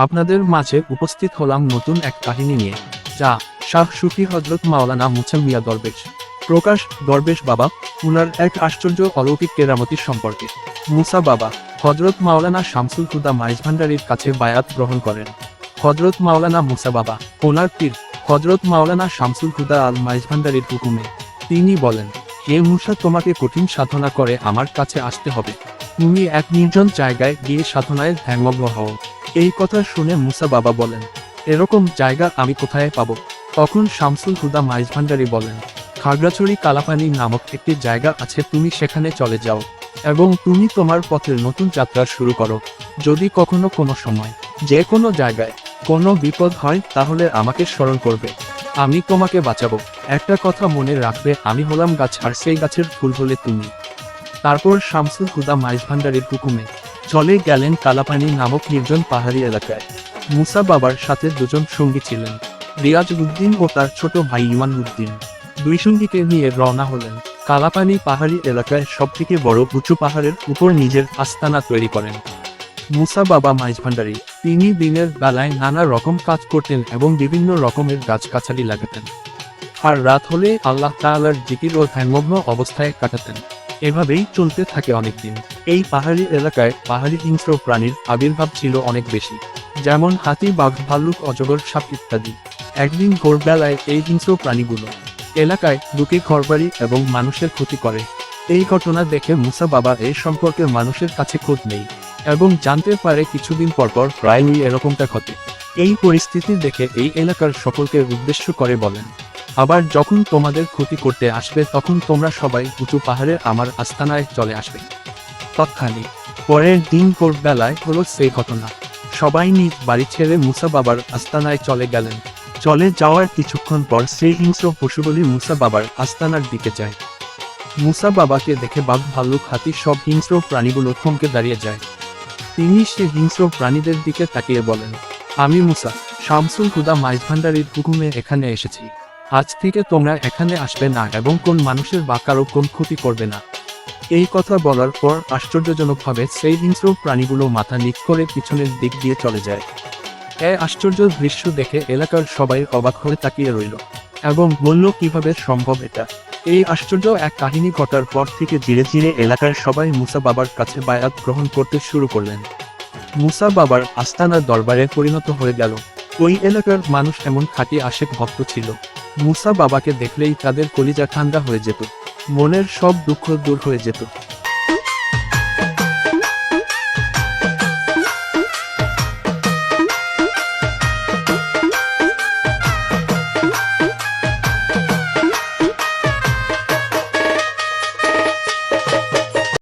আপনাদের মাঝে উপস্থিত হলাম নতুন এক কাহিনী নিয়ে, যা শাহ সুফি হজরত মাওলানা মুছা মিয়া দরবেশ। প্রকাশ: দরবেশ বাবা, উনার এক আশ্চর্য অলৌকিক কেরামতির সম্পর্কে। মুসা বাবা হজরত মাওলানা শামসুল হুদা মাইজভান্ডারীর কাছে বায়াত গ্রহণ করেন। হজরত মাওলানা মুসা বাবা ওনার পীর হজরত মাওলানা শামসুল হুদা আল মাইজভান্ডারীর হুকুমে তিনি বলেন, হে মুসা, তোমাকে কঠিন সাধনা করে আমার কাছে আসতে হবে। তুমি এক নির্জন জায়গায় গিয়ে সাধনায় ধ্যানমগ্ন হও। এই কথা শুনে মুসা বাবা বলেন, এরকম জায়গা আমি কোথায় পাবো? তখন শামসুল হুদা মাইজভান্ডারী বলেন, খাগড়াছড়ি কালাপানি নামক একটি জায়গা আছে, তুমি সেখানে চলে যাও এবং তুমি তোমার পথের নতুন যাত্রা শুরু করো। যদি কখনো কোনো সময় যে কোনো জায়গায় কোনো বিপদ হয় তাহলে আমাকে স্মরণ করবে, আমি তোমাকে বাঁচাবো। একটা কথা মনে রাখবে, আমি হলাম গাছ আর সেই গাছের ফুল হলে তুমি। তারপর শামসুল হুদা মাইজভান্ডারীর হুকুমে চলে গেলেন কালাপানি নামক নির্জন পাহাড়ি এলাকায়। মুসা বাবার সাথে দুজন সঙ্গী ছিলেন, রিয়াজ উদ্দিন ও তার ছোট ভাই ইমান উদ্দিন। দুই সঙ্গীকে নিয়ে রওনা হলেন। কালাপানি পাহাড়ি এলাকায় সবথেকে বড় উঁচু পাহাড়ের উপর নিজের আস্তানা তৈরি করেন মুসা বাবা মাইজভান্ডারী। তিনি দিনের বেলায় নানা রকম কাজ করতেন এবং বিভিন্ন রকমের গাছগাছালি লাগাতেন, আর রাত হলে আল্লাহ তাআলার জিকির ও ধ্যানমগ্ন অবস্থায় কাটাতেন। এভাবেই চলতে থাকে অনেকদিন। এই পাহাড়ি এলাকায় পাহাড়ি হিংস্র প্রাণীর আবির্ভাব ছিল অনেক বেশি, যেমন হাতি, বাঘ, ভাল্লুক, অজগর, সাপ ইত্যাদি। একদিন ভোরবেলায় এই হিংস্র প্রাণীগুলো এলাকায় ঢুকে ঘরবাড়ি এবং মানুষের ক্ষতি করে। এই ঘটনা দেখে মুসা বাবা এই সম্পর্কে মানুষের কাছে খোঁজ নেই এবং জানতে পারে কিছুদিন পরপর প্রায়ই এরকমটা ঘটে। এই পরিস্থিতি দেখে এই এলাকার সকলকে উদ্দেশ্য করে বলেন, আবার যখন তোমাদের ক্ষতি করতে আসবে তখন তোমরা সবাই উঁচু পাহাড়ে আমার আস্তানায় চলে আসবে। তৎক্ষণাৎ পরের দিন ভোরবেলায় হলো সেই ঘটনা। সবাই নিজ বাড়ি ছেড়ে মুসা বাবার আস্তানায় চলে গেলেন। চলে যাওয়ার কিছুক্ষণ পর সেই হিংস্র পশুগুলি মুসা বাবার আস্তানার দিকে যায়। মুসা বাবাকে দেখে বাঘ, ভাল্লুক, হাতি সব হিংস্র প্রাণীগুলো থমকে দাঁড়িয়ে যায়। তিনি সে হিংস্র প্রাণীদের দিকে তাকিয়ে বলেন, আমি মুসা শামসুল হুদা মাইজভান্ডারীর হুকুমে এখানে এসেছি। আজ থেকে তোমরা এখানে আসবে না এবং কোন মানুষের বা কারো কোন ক্ষতি করবে না। এই কথা বলার পর আশ্চর্যজনকভাবে সেই হিংস্র প্রাণীগুলো মাথা নিচ করে পিছনের দিক দিয়ে চলে যায়। এই আশ্চর্য দৃশ্য দেখে এলাকার সবাই অবাক হয়ে তাকিয়ে রইল এবং বলল, কিভাবে সম্ভব এটা? এই আশ্চর্য এক কাহিনী ঘটার পর থেকে ধীরে ধীরে এলাকার সবাই মুসা বাবার কাছে বায়াত গ্রহণ করতে শুরু করলেন। মুসা বাবার আস্তানা দরবারে পরিণত হয়ে গেল। ওই এলাকার মানুষ এমন খাঁটি আশেক ভক্ত ছিল, মুসা বাবাকে দেখলেই তাদের কলিজা ঠান্ডা হয়ে যেত, মনের সব দুঃখ দূর হয়ে যেত।